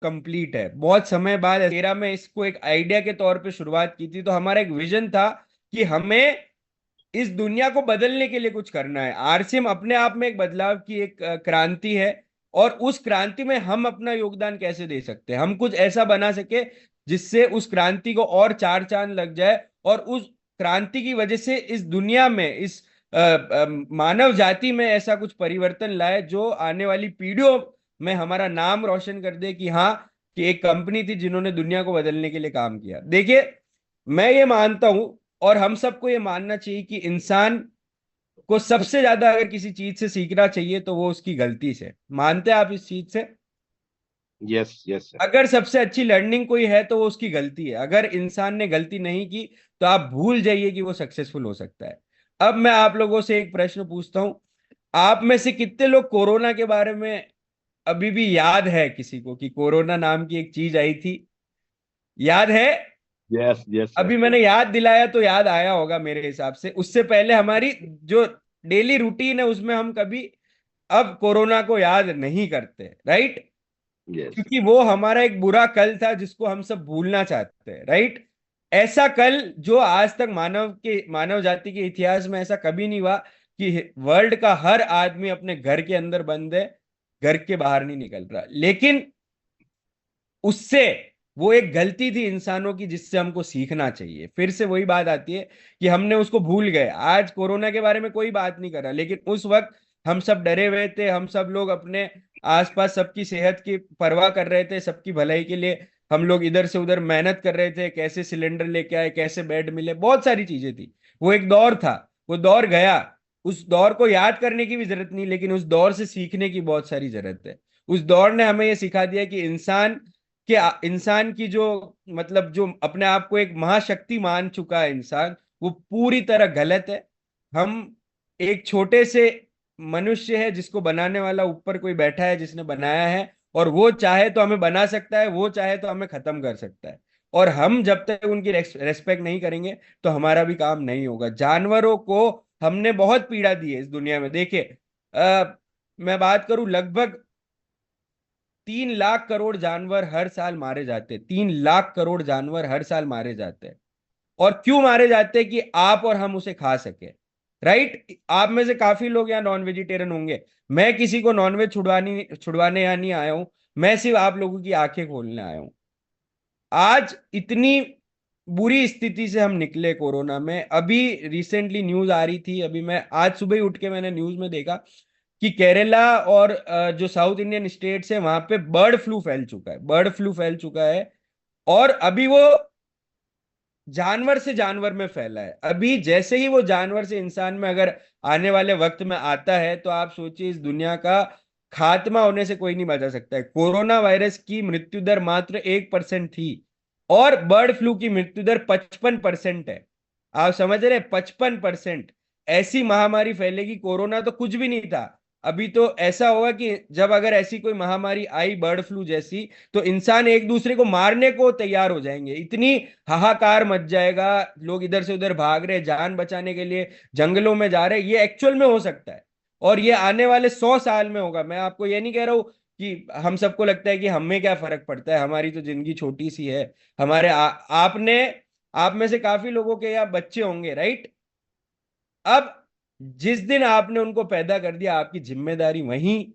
Complete है। बहुत समय बाद 13 में इसको एक आइडिया के तौर पे शुरुआत की थी। तो हमारा एक विजन था कि हमें इस दुनिया को बदलने के लिए कुछ करना है। आरसीएम अपने आप में एक बदलाव की एक क्रांति है। और उस क्रांति में हम अपना योगदान कैसे दे सकते हैं, हम कुछ ऐसा बना सके जिससे उस क्रांति को और चार चांद लग जाए, और उस क्रांति की वजह से इस दुनिया में, इस मानव जाति में ऐसा कुछ परिवर्तन लाए जो आने वाली पीढ़ियों में हमारा नाम रोशन कर दे कि हाँ, कि एक कंपनी थी जिन्होंने दुनिया को बदलने के लिए काम किया। देखिए, मैं ये मानता हूं, और हम सबको ये मानना चाहिए कि इंसान को सबसे ज्यादा अगर किसी चीज से सीखना चाहिए तो वो उसकी गलती से। मानते हैं आप इस चीज से? Yes yes sir. अगर सबसे अच्छी लर्निंग कोई है तो वो उसकी गलती है। अगर इंसान ने गलती नहीं की तो आप भूल जाइए कि वो सक्सेसफुल हो सकता है। अब मैं आप लोगों से एक प्रश्न पूछता हूं, आप में से कितने लोग कोरोना के बारे में अभी भी याद है किसी को कि कोरोना नाम की एक चीज आई थी? याद है? Yes yes sir. अभी मैंने याद दिलाया तो याद आया होगा मेरे हिसाब से। उससे पहले हमारी जो डेली रूटीन है उसमें हम कभी अब कोरोना को याद नहीं करते, राइट? यस। क्योंकि वो हमारा एक बुरा कल था जिसको हम सब भूलना चाहते हैं, राइट? ऐसा कल जो आज तक मानव जाति के इतिहास में ऐसा कभी नहीं हुआ कि वर्ल्ड का हर आदमी अपने घर के अंदर बंद है, घर के बाहर नहीं निकल रहा। लेकिन उससे, वो एक गलती थी इंसानों की जिससे हमको सीखना चाहिए। फिर से वही बात आती है कि हमने उसको भूल गए। आज कोरोना के बारे में कोई बात नहीं कर रहा, लेकिन उस वक्त हम सब डरे हुए थे। हम सब लोग अपने आसपास सबकी सेहत की परवाह कर रहे थे, सबकी भलाई के लिए हम लोग इधर से उधर मेहनत कर रहे थे, कैसे सिलेंडर लेके आए, कैसे बेड मिले, बहुत सारी चीजें थी। वो एक दौर था, वो दौर गया। उस दौर को याद करने की भी जरूरत नहीं, लेकिन उस दौर से सीखने की बहुत सारी जरूरत है। उस दौर ने हमें ये सिखा दिया कि इंसान की जो, मतलब जो अपने आप को एक महाशक्ति मान चुका है इंसान, वो पूरी तरह गलत है। हम एक छोटे से मनुष्य है जिसको बनाने वाला ऊपर कोई बैठा है जिसने बनाया है, और वो चाहे तो हमें बना सकता है, वो चाहे तो हमें खत्म कर सकता है। और हम जब तक उनकी रेस्पेक्ट नहीं करेंगे तो हमारा भी काम नहीं होगा। जानवरों को हमने बहुत पीड़ा दी है इस दुनिया में। देखिए, मैं बात करूं, लगभग 3 लाख करोड़ जानवर हर साल मारे जाते हैं। 3 लाख करोड़ जानवर हर साल मारे जाते हैं। और क्यों मारे जाते हैं? कि आप और हम उसे खा सके, राइट? आप में से काफी लोग यहाँ नॉन वेजिटेरियन होंगे। मैं किसी को नॉनवेज छुड़वाने छुड़वाने यहाँ नहीं आया हूं। मैं सिर्फ आप लोगों की आंखें खोलने आया हूं। आज इतनी बुरी स्थिति से हम निकले कोरोना में। अभी रिसेंटली न्यूज आ रही थी, अभी मैं आज सुबह ही उठ के मैंने न्यूज में देखा कि केरला और जो साउथ इंडियन स्टेट्स है वहां पे बर्ड फ्लू फैल चुका है, बर्ड फ्लू फैल चुका है। और अभी वो जानवर से जानवर में फैला है। अभी जैसे ही वो जानवर से इंसान में अगर आने वाले वक्त में आता है तो आप सोचिए, इस दुनिया का खात्मा होने से कोई नहीं बचा सकता है। कोरोना वायरस की मृत्यु दर मात्र 1% थी, और बर्ड फ्लू की मृत्यु दर 55% है। आप समझ रहे? 55%! ऐसी महामारी फैलेगी। कोरोना तो कुछ भी नहीं था। अभी तो ऐसा होगा कि जब अगर ऐसी कोई महामारी आई बर्ड फ्लू जैसी, तो इंसान एक दूसरे को मारने को तैयार हो जाएंगे। इतनी हाहाकार मच जाएगा, लोग इधर से उधर भाग रहे, जान बचाने के लिए जंगलों में जा रहे। ये एक्चुअल में हो सकता है, और ये आने वाले 100 साल में होगा। मैं आपको ये नहीं कह रहा हूं कि हम सबको लगता है कि हमें क्या फर्क पड़ता है, हमारी तो जिंदगी छोटी सी है। आपने, आप में से काफी लोगों के यहाँ बच्चे होंगे, राइट? अब जिस दिन आपने उनको पैदा कर दिया, आपकी जिम्मेदारी वहीं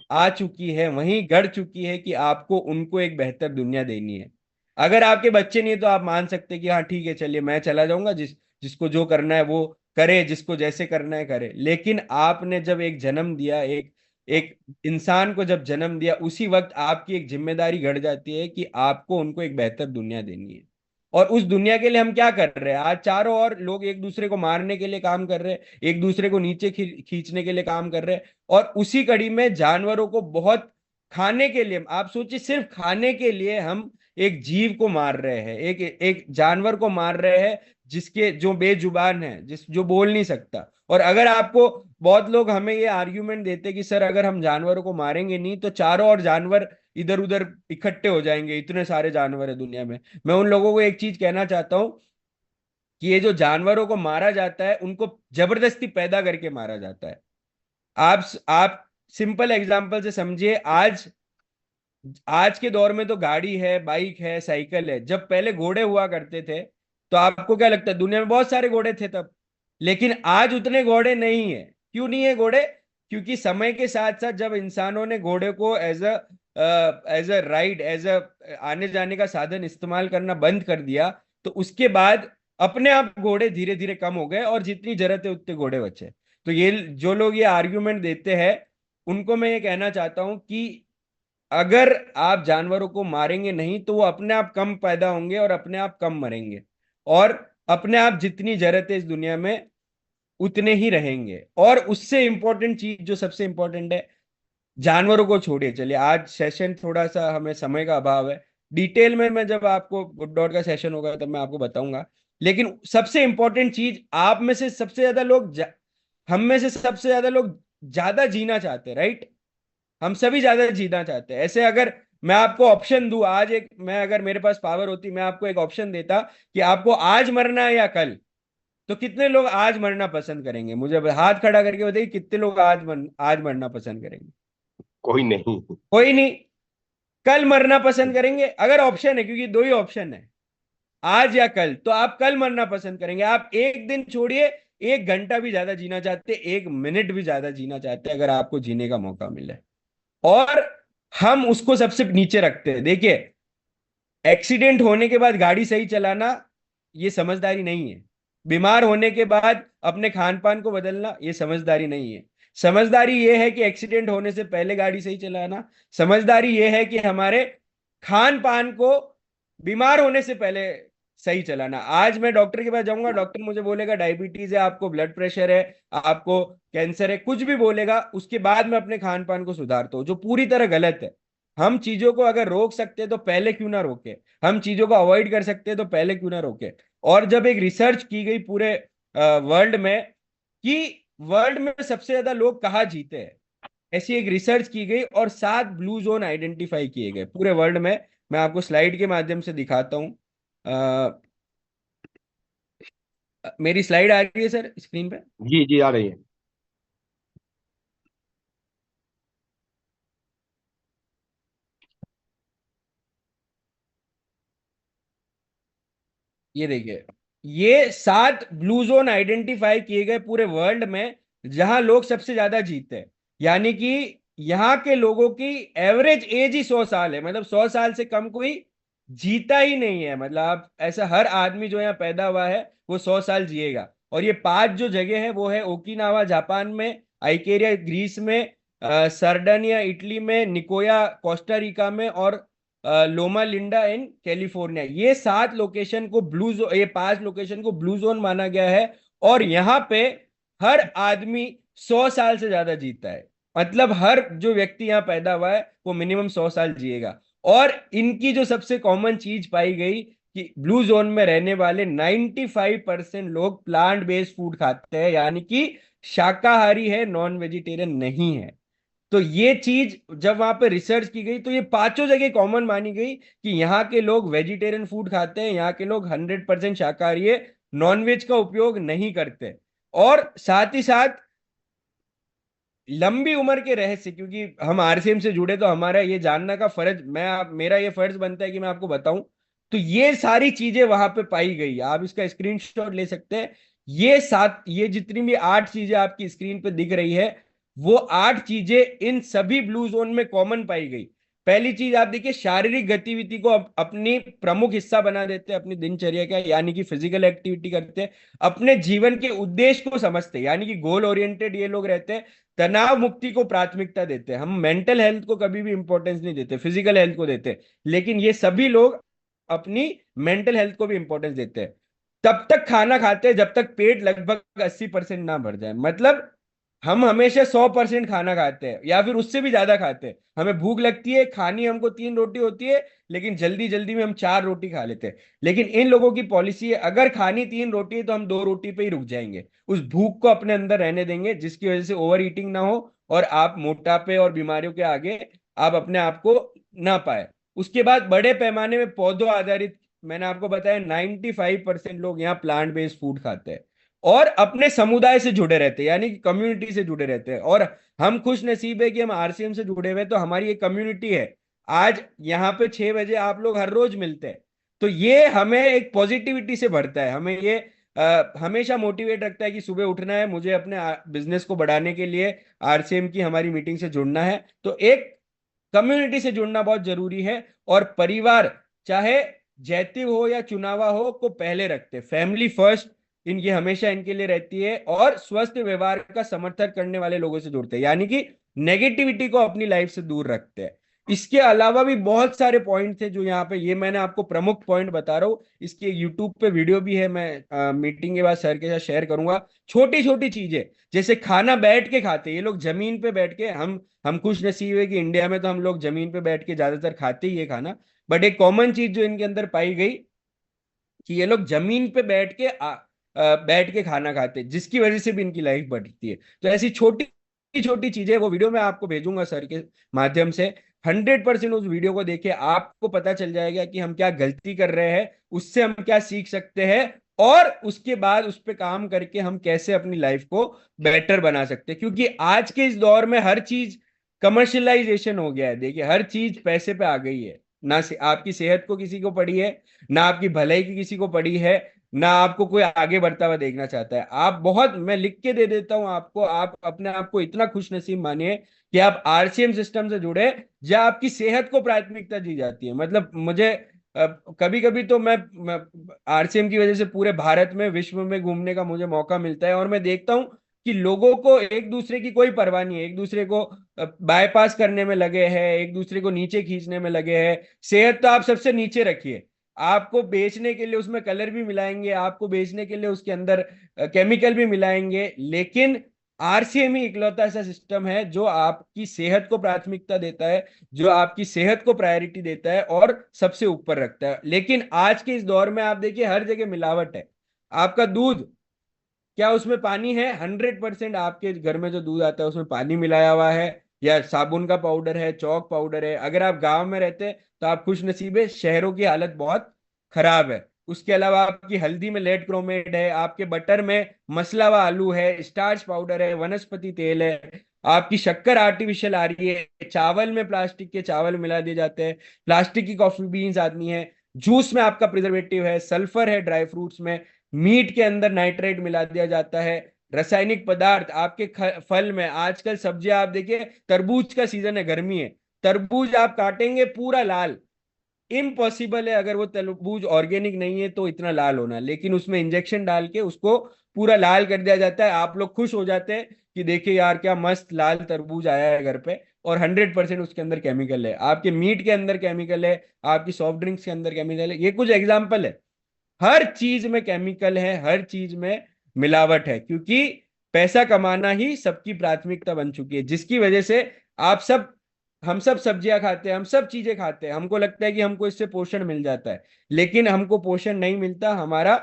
आ चुकी है, वहीं गड़ चुकी है कि आपको उनको एक बेहतर दुनिया देनी है। अगर आपके बच्चे नहीं है तो आप मान सकते हैं कि हाँ ठीक है, चलिए मैं चला जाऊंगा, जिसको जो करना है वो करे, जिसको जैसे करना है करे। लेकिन आपने जब एक जन्म दिया, एक एक इंसान को जब जन्म दिया, उसी वक्त आपकी एक जिम्मेदारी घट जाती है कि आपको उनको एक बेहतर दुनिया देनी है। और उस दुनिया के लिए हम क्या कर रहे हैं? आज चारों ओर लोग एक दूसरे को मारने के लिए काम कर रहे हैं, एक दूसरे को नीचे खींचने के लिए काम कर रहे हैं। और उसी कड़ी में जानवरों को बहुत खाने के लिए, आप सोचिए, सिर्फ खाने के लिए हम एक जीव को मार रहे हैं, एक एक जानवर को मार रहे हैं, जिसके जो बेजुबान है, जो बोल नहीं सकता। और अगर आपको, बहुत लोग हमें ये आर्ग्यूमेंट देते कि सर अगर हम जानवरों को मारेंगे नहीं तो चारों ओर जानवर इधर उधर इकट्ठे हो जाएंगे, इतने सारे जानवर है दुनिया में। मैं उन लोगों को एक चीज कहना चाहता हूं कि ये जो जानवरों को मारा जाता है उनको जबरदस्ती पैदा करके मारा जाता है। आप सिंपल एग्जांपल से समझिए। आज आज के दौर में तो गाड़ी है, बाइक है, साइकिल है। जब पहले घोड़े हुआ करते थे तो आपको क्या लगता है, दुनिया में बहुत सारे घोड़े थे तब, लेकिन आज उतने घोड़े नहीं है। क्यों नहीं है घोड़े? क्योंकि समय के साथ साथ जब इंसानों ने घोड़े को as a ride, as a आने जाने का साधन इस्तेमाल करना बंद कर दिया, तो उसके बाद अपने आप घोड़े धीरे धीरे कम हो गए और जितनी जरूरत है उतने घोड़े बचे। तो ये जो लोग ये आर्ग्यूमेंट देते हैं, उनको मैं ये कहना चाहता हूं कि अगर आप जानवरों को मारेंगे नहीं तो वो अपने आप कम पैदा होंगे और अपने आप कम मरेंगे, और अपने आप जितनी जरूरत है इस दुनिया में उतने ही रहेंगे। और उससे इंपॉर्टेंट चीज जो सबसे इंपॉर्टेंट है, जानवरों को छोड़िए, चलिए आज सेशन थोड़ा सा हमें समय का अभाव है, डिटेल में मैं जब आपको गुड डॉट का सेशन होगा तब मैं आपको बताऊंगा। लेकिन सबसे इंपॉर्टेंट चीज, आप में से सबसे ज्यादा लोग हम में से सबसे ज्यादा लोग ज्यादा जीना चाहते हैं, राइट? हम सभी ज्यादा जीना चाहते हैं। ऐसे अगर मैं आपको ऑप्शन दूं आज, एक मैं अगर मेरे पास पावर होती, मैं आपको एक ऑप्शन देता कि आपको आज मरना है या कल, तो कितने लोग आज मरना पसंद करेंगे? मुझे हाथ खड़ा करके बताइए, कितने लोग आज मरना पसंद करेंगे? कोई नहीं। कोई नहीं। कल मरना पसंद करेंगे अगर ऑप्शन है, क्योंकि दो ही ऑप्शन है, आज या कल, तो आप कल मरना पसंद करेंगे। आप एक दिन छोड़िए, 1 घंटा भी ज्यादा जीना चाहते, 1 मिनट भी ज्यादा जीना चाहते अगर आपको जीने का मौका मिले। और हम उसको सबसे नीचे रखते हैं। देखिए, एक्सीडेंट होने के बाद गाड़ी सही चलाना ये समझदारी नहीं है। बीमार होने के बाद अपने खान पान को बदलना ये समझदारी नहीं है। समझदारी ये है कि एक्सीडेंट होने से पहले गाड़ी सही चलाना। समझदारी ये है कि हमारे खान पान को बीमार होने से पहले सही चलाना। आज मैं डॉक्टर के पास जाऊंगा, डॉक्टर मुझे बोलेगा डायबिटीज है, आपको ब्लड प्रेशर है, आपको कैंसर है, कुछ भी बोलेगा, उसके बाद मैं अपने खान पान को सुधारता हूँ, जो पूरी तरह गलत है। हम चीजों को अगर रोक सकते हैं तो पहले क्यों ना रोके, हम चीजों को अवॉइड कर सकते हैं तो पहले क्यों ना रोके। और जब एक रिसर्च की गई पूरे वर्ल्ड में कि वर्ल्ड में सबसे ज्यादा लोग कहाँ जीते हैं, ऐसी एक रिसर्च की गई और 7 ब्लू जोन आइडेंटिफाई किए गए पूरे वर्ल्ड में। मैं आपको स्लाइड के माध्यम से दिखाता हूँ। मेरी स्लाइड आ रही है सर स्क्रीन पे? जी जी, आ रही है। ये देखिए, ये 7 ब्लू जोन आइडेंटिफाई किए गए पूरे वर्ल्ड में, जहां लोग सबसे ज्यादा जीते हैं। यानी कि यहाँ के लोगों की एवरेज एज ही 100 साल है, मतलब 100 साल से कम कोई जीता ही नहीं है। मतलब आप ऐसा, हर आदमी जो यहाँ पैदा हुआ है वो 100 साल जिएगा। और ये 5 जो जगह है वो है ओकिनावा जापान में, आइकेरिया ग्रीस में, सरडनिया इटली में, निकोया कोस्टा रिका में, और लोमा लिंडा इन कैलिफोर्निया। ये 7 लोकेशन को ये 5 लोकेशन को ब्लू जोन माना गया है। और यहाँ पे हर आदमी 100 साल से ज्यादा जीता है। मतलब हर जो व्यक्ति यहाँ पैदा हुआ है वो मिनिमम 100 साल जिएगा। और इनकी जो सबसे कॉमन चीज पाई गई कि ब्लू जोन में रहने वाले 95% लोग प्लांट बेस्ड फूड खाते हैं, यानी कि शाकाहारी है, नॉन वेजिटेरियन नहीं है। तो ये चीज जब वहां पे रिसर्च की गई तो ये 5 जगह कॉमन मानी गई कि यहाँ के लोग वेजिटेरियन फूड खाते हैं, यहाँ के लोग 100% शाकाहारी है, नॉनवेज का उपयोग नहीं करते। और साथ ही साथ लंबी उम्र के रहस्य, क्योंकि हम आरसीएम से जुड़े तो हमारा ये जानना का फर्ज, मेरा ये फर्ज बनता है कि मैं आपको बताऊं। तो ये सारी चीजें वहां पे पाई गई, आप इसका स्क्रीनशॉट ले सकते हैं। ये जितनी भी 8 चीजें आपकी स्क्रीन पे दिख रही है, वो 8 चीजें इन सभी ब्लू जोन में कॉमन पाई गई। पहली चीज आप देखिए, शारीरिक गतिविधि को अपनी प्रमुख हिस्सा बना देते हैं अपनी दिनचर्या का, यानी कि फिजिकल एक्टिविटी करते हैं। अपने जीवन के उद्देश्य को समझते हैं, यानी कि गोल ओरिएंटेड ये लोग रहते हैं। तनाव मुक्ति को प्राथमिकता देते हैं, हम मेंटल हेल्थ को कभी भी इंपॉर्टेंस नहीं देते, फिजिकल हेल्थ को देते हैं। लेकिन ये सभी लोग अपनी मेंटल हेल्थ को भी इंपॉर्टेंस देते हैं। तब तक खाना खाते हैं जब तक पेट लगभग 80% ना भर जाए। मतलब हम हमेशा 100% खाना खाते हैं या फिर उससे भी ज्यादा खाते हैं। हमें भूख लगती है, खानी हमको 3 रोटी होती है, लेकिन जल्दी जल्दी में हम 4 रोटी खा लेते हैं। लेकिन इन लोगों की पॉलिसी है, अगर खानी 3 रोटी है तो हम 2 रोटी पे ही रुक जाएंगे, उस भूख को अपने अंदर रहने देंगे, जिसकी वजह से ओवर ईटिंग ना हो और आप मोटापे और बीमारियों के आगे आप अपने आप को ना पाए। उसके बाद बड़े पैमाने में पौधों आधारित, मैंने आपको बताया 95% लोग यहाँ प्लांट बेस्ड फूड खाते हैं और अपने समुदाय से जुड़े रहते हैं, यानी कि कम्युनिटी से जुड़े रहते हैं। और हम खुश नसीब है कि हम आरसीएम से जुड़े हुए हैं, तो हमारी एक कम्युनिटी है। आज यहाँ पे 6 बजे आप लोग हर रोज मिलते हैं, तो ये हमें एक पॉजिटिविटी से भरता है, हमें ये हमेशा मोटिवेट रखता है कि सुबह उठना है, मुझे अपने बिजनेस को बढ़ाने के लिए आरसीएम की हमारी मीटिंग से जुड़ना है। तो एक कम्युनिटी से जुड़ना बहुत जरूरी है, और परिवार चाहे जैतिव हो या चुनावा हो को पहले रखते, फैमिली फर्स्ट इन ये हमेशा इनके लिए रहती है, और स्वस्थ व्यवहार का समर्थन करने वाले लोगों से जुड़ते हैं, यानी कि नेगेटिविटी को अपनी लाइफ से दूर रखते हैं। इसके अलावा भी बहुत सारे पॉइंट थे जो यहाँ पे, ये मैंने आपको प्रमुख पॉइंट बता रहा हूँ, इसकी यूट्यूब पे वीडियो भी है, मैं मीटिंग के बाद सर के साथ शेयर करूंगा। छोटी छोटी चीजें, जैसे खाना बैठ के खाते, ये लोग जमीन पे बैठ के, हम खुश नसीब है कि इंडिया में तो हम लोग जमीन पे बैठ के ज्यादातर खाते ही है खाना, बट एक कॉमन चीज जो इनके अंदर पाई गई कि ये लोग जमीन पे बैठ के खाना खाते हैं, जिसकी वजह से भी इनकी लाइफ बढ़ती है। तो ऐसी छोटी छोटी चीजें, वो वीडियो मैं आपको भेजूंगा सर के माध्यम से, 100% उस वीडियो को देखे आपको पता चल जाएगा कि हम क्या गलती कर रहे हैं, उससे हम क्या सीख सकते हैं, और उसके बाद उस पर काम करके हम कैसे अपनी लाइफ को बेटर बना सकते हैं। क्योंकि आज के इस दौर में हर चीज कमर्शलाइजेशन हो गया है, देखिए हर चीज पैसे पे आ गई है, ना आपकी सेहत को किसी को पड़ी है, ना आपकी भलाई की किसी को पड़ी है, ना आपको कोई आगे बढ़ता हुआ देखना चाहता है। आप बहुत, मैं लिख के दे देता हूं आपको, आप अपने आप को इतना खुश नसीब मानिए कि आप आरसीएम सिस्टम से जुड़े, जहां आपकी सेहत को प्राथमिकता दी जाती है। मतलब मुझे कभी कभी तो मैं आरसीएम की वजह से पूरे भारत में, विश्व में घूमने का मुझे मौका मिलता है, और मैं देखता हूं कि लोगों को एक दूसरे की कोई परवाह नहीं है, एक दूसरे को बाईपास करने में लगे हैं, एक दूसरे को नीचे खींचने में लगे हैं। सेहत तो आप सबसे नीचे रखिए, आपको बेचने के लिए उसमें कलर भी मिलाएंगे, आपको बेचने के लिए उसके अंदर केमिकल भी मिलाएंगे, लेकिन आरसीएम ही इकलौता ऐसा सिस्टम है जो आपकी सेहत को प्राथमिकता देता है, जो आपकी सेहत को प्रायोरिटी देता है और सबसे ऊपर रखता है। लेकिन आज के इस दौर में आप देखिए हर जगह मिलावट है। आपका दूध, क्या उसमें पानी है? 100% आपके घर में जो दूध आता है उसमें पानी मिलाया हुआ है, या साबुन का पाउडर है, चौक पाउडर है। अगर आप गांव में रहते हैं तो आप खुश नसीब है, शहरों की हालत बहुत खराब है। उसके अलावा आपकी हल्दी में लेड क्रोमेट है, आपके बटर में मसला हुआ आलू है, स्टार्च पाउडर है, वनस्पति तेल है, आपकी शक्कर आर्टिफिशियल आ रही है, चावल में प्लास्टिक के चावल मिला दिए जाते हैं, प्लास्टिक की कॉफी बीन्स आती हैं, जूस में आपका प्रिजर्वेटिव है, सल्फर है ड्राई फ्रूट्स में, मीट के अंदर नाइट्रेट मिला दिया जाता है, रासायनिक पदार्थ आपके फल में, आजकल सब्जियां आप देखिए, तरबूज का सीजन है, गर्मी है, तरबूज आप काटेंगे पूरा लाल, इम्पॉसिबल है अगर वो तरबूज ऑर्गेनिक नहीं है तो इतना लाल होना, लेकिन उसमें इंजेक्शन डाल के उसको पूरा लाल कर दिया जाता है। आप लोग खुश हो जाते हैं कि देखिए यार क्या मस्त लाल तरबूज आया है घर पे, और 100% उसके अंदर केमिकल है, आपके मीट के अंदर केमिकल है, आपकी सॉफ्ट ड्रिंक्स के अंदर केमिकल है। ये कुछ एग्जाम्पल है, हर चीज में केमिकल है, हर चीज में मिलावट है, क्योंकि पैसा कमाना ही सबकी प्राथमिकता बन चुकी है, जिसकी वजह से आप सब, हम सब सब्जियां खाते हैं, हम सब चीजें खाते हैं, हमको लगता है कि हमको इससे पोषण मिल जाता है, लेकिन हमको पोषण नहीं मिलता, हमारा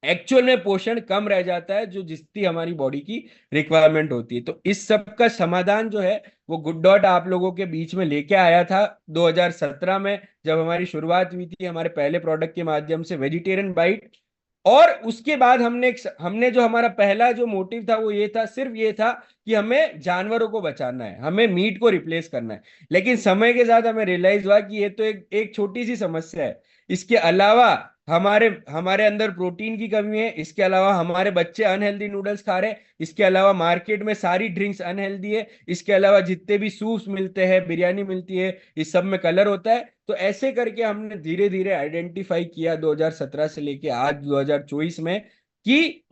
एक्चुअल में पोषण कम रह जाता है, जो जितनी हमारी बॉडी की रिक्वायरमेंट होती है। तो इस सब का समाधान जो है वो गुड डॉट आप लोगों के बीच में लेके आया था 2017 में, जब हमारी शुरुआत हुई थी हमारे पहले प्रोडक्ट के माध्यम से, वेजिटेरियन बाइट। और उसके बाद हमने जो हमारा पहला जो मोटिव था वो ये था, सिर्फ ये था कि हमें जानवरों को बचाना है, हमें मीट को रिप्लेस करना है। लेकिन समय के साथ हमें रियलाइज हुआ कि ये तो एक छोटी सी समस्या है, इसके अलावा हमारे हमारे अंदर प्रोटीन की कमी है, इसके अलावा हमारे बच्चे अनहेल्दी नूडल्स खा रहे हैं, इसके अलावा मार्केट में सारी ड्रिंक्स अनहेल्दी है, इसके अलावा जितने भी सूप्स मिलते हैं, बिरयानी मिलती है, इस सब में कलर होता है। तो ऐसे करके हमने धीरे धीरे आइडेंटिफाई किया 2017 से लेके आज 2024 में कि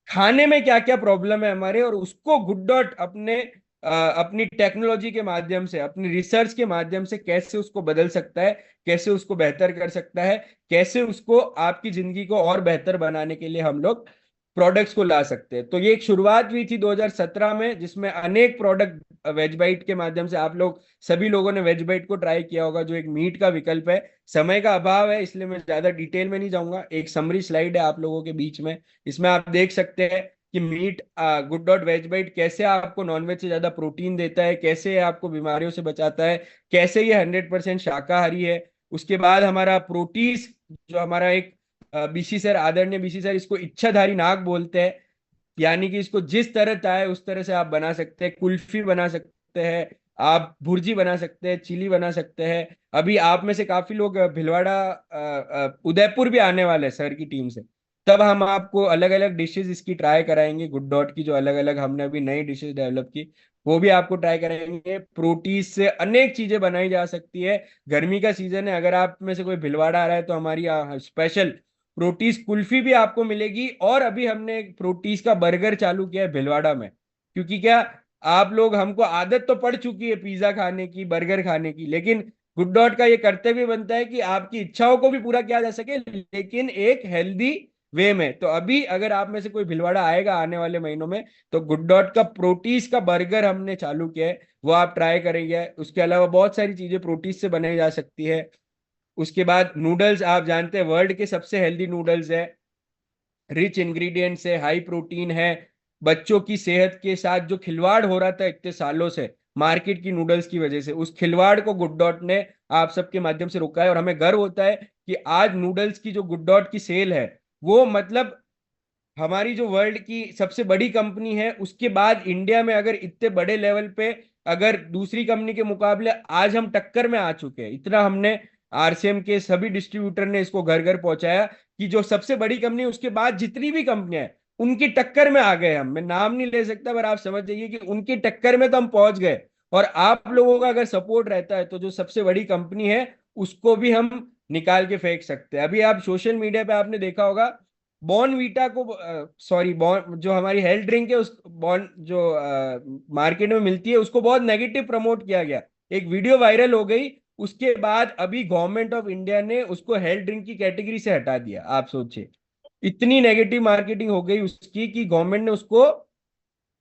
खाने में क्या क्या प्रॉब्लम है हमारे, और उसको गुड डॉट अपनी टेक्नोलॉजी के माध्यम से, अपनी रिसर्च के माध्यम से कैसे उसको बदल सकता है, कैसे उसको बेहतर कर सकता है, कैसे उसको आपकी जिंदगी को और बेहतर बनाने के लिए हम लोग प्रोडक्ट्स को ला सकते हैं। तो ये एक शुरुआत हुई थी 2017 में, जिसमें अनेक प्रोडक्ट वेज बाइट के माध्यम से, आप लोग सभी लोगों ने वेज बाइट को ट्राई किया होगा, जो एक मीट का विकल्प है। समय का अभाव है इसलिए मैं ज्यादा डिटेल में नहीं जाऊंगा, एक समरी स्लाइड है आप लोगों के बीच में, इसमें आप देख सकते हैं कि meat, good dot veg bite कैसे आपको नॉनवेज से ज्यादा प्रोटीन देता है, कैसे आपको बीमारियों से बचाता है, कैसे ये 100% शाकाहारी है। उसके बाद हमारा प्रोटीज, जो हमारा एक बीसी सर, आदरणीय बीसी सर इसको इच्छाधारी नाक बोलते हैं, यानी कि इसको जिस तरह चाहे उस तरह से आप बना सकते हैं, कुल्फी बना सकते हैं, आप भुर्जी बना सकते हैं, चिली बना सकते हैं। अभी आप में से काफी लोग भिलवाड़ा उदयपुर भी आने वाले हैं सर की टीम से। तब हम आपको अलग अलग डिशेस इसकी ट्राई कराएंगे, गुड डॉट की जो अलग अलग हमने अभी नई डिशेस डेवलप की वो भी आपको ट्राई कराएंगे। प्रोटीज से अनेक चीजें बनाई जा सकती है। गर्मी का सीजन है, अगर आप में से कोई भिलवाड़ा आ रहा है तो हमारी स्पेशल प्रोटीज कुल्फी भी आपको मिलेगी। और अभी हमने एक प्रोटीज का बर्गर चालू किया है भिलवाड़ा में, क्योंकि क्या, आप लोग, हमको आदत तो पड़ चुकी है पिज्जा खाने की, बर्गर खाने की, लेकिन गुड डॉट का ये कर्तव्य बनता है कि आपकी इच्छाओं को भी पूरा किया जा सके, लेकिन एक हेल्दी वे में। तो अभी अगर आप में से कोई भिलवाड़ा आएगा आने वाले महीनों में, तो गुड डॉट का प्रोटीज का बर्गर हमने चालू किया है, वो आप ट्राई करेंगे। उसके अलावा बहुत सारी चीजें प्रोटीज से बनाई जा सकती है। उसके बाद नूडल्स, आप जानते हैं वर्ल्ड के सबसे हेल्दी नूडल्स है, रिच इंग्रेडिएंट्स है, हाई प्रोटीन है। बच्चों की सेहत के साथ जो खिलवाड़ हो रहा था इतने सालों से मार्केट की नूडल्स की वजह से, उस खिलवाड़ को गुड डॉट ने आप सबके माध्यम से रोका है। और हमें गर्व होता है कि आज नूडल्स की जो गुड डॉट की सेल है, वो मतलब हमारी जो वर्ल्ड की सबसे बड़ी कंपनी है उसके बाद इंडिया में अगर इतने बड़े लेवल पे, अगर दूसरी कंपनी के मुकाबले आज हम टक्कर में आ चुके हैं। इतना हमने आरसीएम के सभी डिस्ट्रीब्यूटर ने इसको घर घर पहुंचाया कि जो सबसे बड़ी कंपनी उसके बाद जितनी भी कंपनियां हैं उनकी टक्कर में आ गए हम। मैं नाम नहीं ले सकता पर आप समझ जाइए कि उनकी टक्कर में तो हम पहुंच गए। और आप लोगों का अगर सपोर्ट रहता है तो जो सबसे बड़ी कंपनी है उसको भी हम निकाल के फेंक सकते हैं। अभी आप सोशल मीडिया पे आपने देखा होगा, बॉर्नवीटा को, सॉरी, बॉर्न जो हमारी हेल्थ ड्रिंक है, उस बॉर्न जो मार्केट में मिलती है उसको बहुत नेगेटिव प्रमोट किया गया, एक वीडियो वायरल हो गई। उसके बाद अभी गवर्नमेंट ऑफ इंडिया ने उसको हेल्थ ड्रिंक की कैटेगरी से हटा दिया। आप सोचिए, इतनी नेगेटिव मार्केटिंग हो गई उसकी कि गवर्नमेंट ने उसको,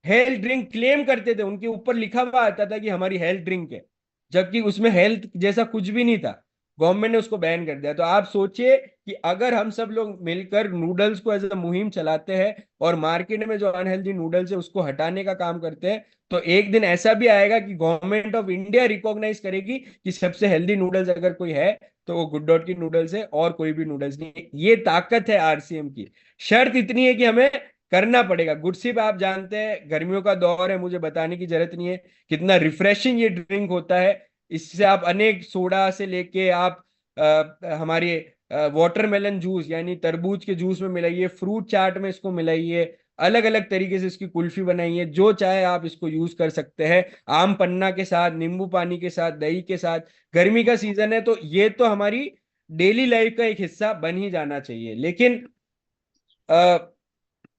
हेल्थ ड्रिंक क्लेम करते थे, उनके ऊपर लिखा हुआ आता था कि हमारी हेल्थ ड्रिंक है, जबकि उसमें हेल्थ जैसा कुछ भी नहीं था। गवर्नमेंट ने उसको बैन कर दिया। तो आप सोचिए कि अगर हम सब लोग मिलकर नूडल्स को एज अ मुहिम चलाते हैं और मार्केट में जो अनहेल्दी नूडल्स है उसको हटाने का काम करते हैं, तो एक दिन ऐसा भी आएगा कि गवर्नमेंट ऑफ इंडिया रिकॉग्नाइज करेगी कि सबसे हेल्दी नूडल्स अगर कोई है तो वो गुड डॉट की नूडल्स है और कोई भी नूडल्स नहीं। ये ताकत है आरसीएम की। शर्त इतनी है कि हमें करना पड़ेगा। गुडसिप आप जानते हैं, गर्मियों का दौर है, मुझे बताने की जरूरत नहीं है कितना रिफ्रेशिंग ये ड्रिंक होता है। इससे आप अनेक सोडा से लेके आप हमारे वाटरमेलन जूस यानी तरबूज के जूस में मिलाइए, फ्रूट चाट में इसको मिलाइए, अलग अलग तरीके से इसकी कुल्फी बनाइए, जो चाहे आप इसको यूज कर सकते हैं। आम पन्ना के साथ, नींबू पानी के साथ, दही के साथ। गर्मी का सीजन है तो ये तो हमारी डेली लाइफ का एक हिस्सा बन ही जाना चाहिए। लेकिन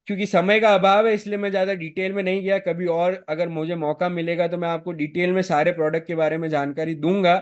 क्योंकि समय का अभाव है इसलिए मैं ज्यादा डिटेल में नहीं गया। कभी और अगर मुझे मौका मिलेगा तो मैं आपको डिटेल में सारे प्रोडक्ट के बारे में जानकारी दूंगा,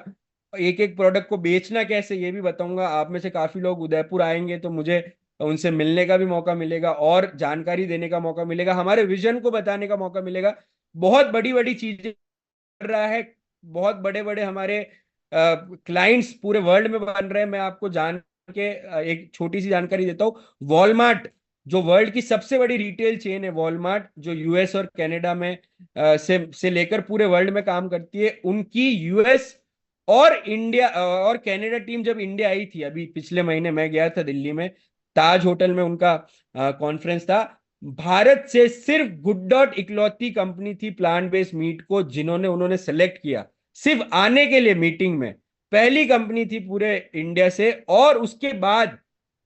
एक एक प्रोडक्ट को बेचना कैसे ये भी बताऊंगा। आप में से काफी लोग उदयपुर आएंगे तो मुझे उनसे मिलने का भी मौका मिलेगा और जानकारी देने का मौका मिलेगा, हमारे विजन को बताने का मौका मिलेगा। बहुत बड़ी बड़ी चीजें कर रहा है, बहुत बड़े बड़े हमारे क्लाइंट्स पूरे वर्ल्ड में बन रहे हैं। मैं आपको जान के एक छोटी सी जानकारी देता हूँ। वॉलमार्ट, जो वर्ल्ड की सबसे बड़ी रिटेल चेन है, वॉलमार्ट, जो यूएस और कनाडा में से लेकर पूरे वर्ल्ड में काम करती है, उनकी यूएस और इंडिया और कनाडा टीम जब इंडिया आई थी अभी पिछले महीने, मैं गया था दिल्ली में, ताज होटल में उनका कॉन्फ्रेंस था। भारत से सिर्फ गुड डॉट इकलौती कंपनी थी प्लांट बेस्ड मीट को जिन्होंने उन्होंने सेलेक्ट किया सिर्फ आने के लिए मीटिंग में। पहली कंपनी थी पूरे इंडिया से। और उसके बाद,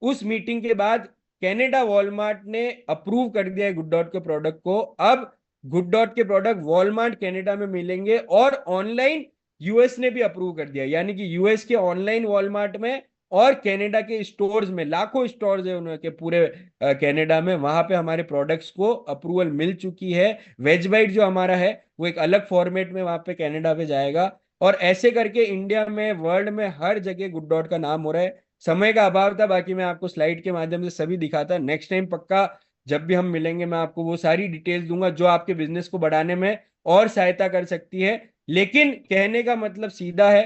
उस मीटिंग के बाद कनाडा वॉलमार्ट ने अप्रूव कर दिया है गुड डॉट के प्रोडक्ट को। अब गुड डॉट के प्रोडक्ट वॉलमार्ट कनाडा में मिलेंगे और ऑनलाइन यूएस ने भी अप्रूव कर दिया, यानी कि यूएस के ऑनलाइन वॉलमार्ट में और कनाडा के स्टोर्स में, लाखों स्टोर्स है उनके पूरे कनाडा में, वहां पे हमारे प्रोडक्ट्स को अप्रूवल मिल चुकी है। वेज बाइट जो हमारा है वो एक अलग फॉर्मेट में वहां पे कनाडा पे जाएगा। और ऐसे करके इंडिया में, वर्ल्ड में हर जगह गुड डॉट का नाम हो रहा है। समय का अभाव था, बाकी मैं आपको स्लाइड के माध्यम से सभी दिखाता। नेक्स्ट टाइम पक्का जब भी हम मिलेंगे मैं आपको वो सारी डिटेल्स दूंगा जो आपके बिजनेस को बढ़ाने में और सहायता कर सकती है। लेकिन कहने का मतलब सीधा है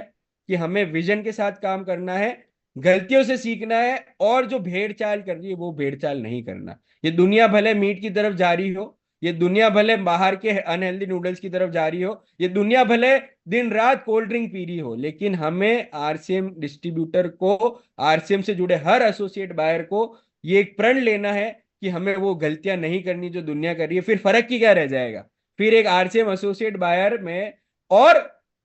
कि हमें विजन के साथ काम करना है, गलतियों से सीखना है, और जो भेड़ चाल कर रही है वो भेड़ चाल नहीं करना। ये दुनिया भले मीट की तरफ जा रही हो, ये दुनिया भले बाहर के अनहेल्दी नूडल्स की तरफ जा रही हो, ये दुनिया भले दिन रात कोल्ड ड्रिंक पी रही हो, लेकिन हमें आरसीएम डिस्ट्रीब्यूटर को, आरसीएम से जुड़े हर एसोसिएट बायर को ये एक प्रण लेना है कि हमें वो गलतियां नहीं करनी जो दुनिया कर रही है। फिर फर्क की क्या रह जाएगा, फिर एक आरसीएम एसोसिएट बायर में और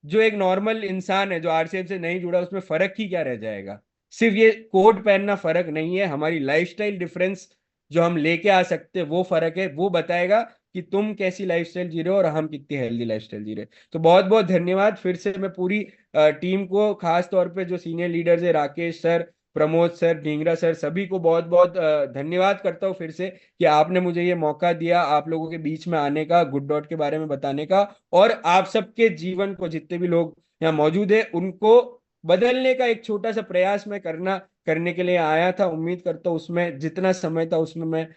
जो एक नॉर्मल इंसान है जो आरसीएम से नहीं जुड़ा, उसमें फर्क ही क्या रह जाएगा। सिर्फ ये कोट पहनना फर्क नहीं है, हमारी लाइफस्टाइल डिफरेंस जो हम लेके आ सकते हैं वो फर्क है। वो बताएगा कि तुम कैसी लाइफस्टाइल जी रहे हो और हम कितनी हेल्दी लाइफस्टाइल जी रहे हैं। तो बहुत बहुत धन्यवाद फिर से। मैं पूरी टीम को, खास तौर पे जो सीनियर लीडर्स है, Rakesh sir, Pramod sir, Dhingra sir, सभी को बहुत बहुत धन्यवाद करता हूँ फिर से कि आपने मुझे ये मौका दिया आप लोगों के बीच में आने का, गुड डॉट के बारे में बताने का, और आप सबके जीवन को, जितने भी लोग यहाँ मौजूद है उनको बदलने का एक छोटा सा प्रयास मैं करने के लिए आया था। उम्मीद करता हूँ उसमें जितना समय था उसमें मैं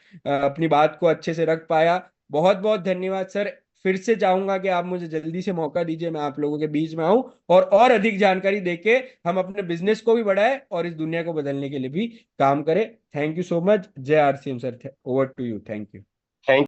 अपनी बात को अच्छे से रख पाया। बहुत बहुत धन्यवाद सर। फिर से चाहूंगा कि आप मुझे जल्दी से मौका दीजिए, मैं आप लोगों के बीच में आऊं और अधिक जानकारी देके हम अपने बिजनेस को भी बढ़ाएं और इस दुनिया को बदलने के लिए भी काम करें। Thank you so much. जय RCM sir. Over to you. Thank you. Thank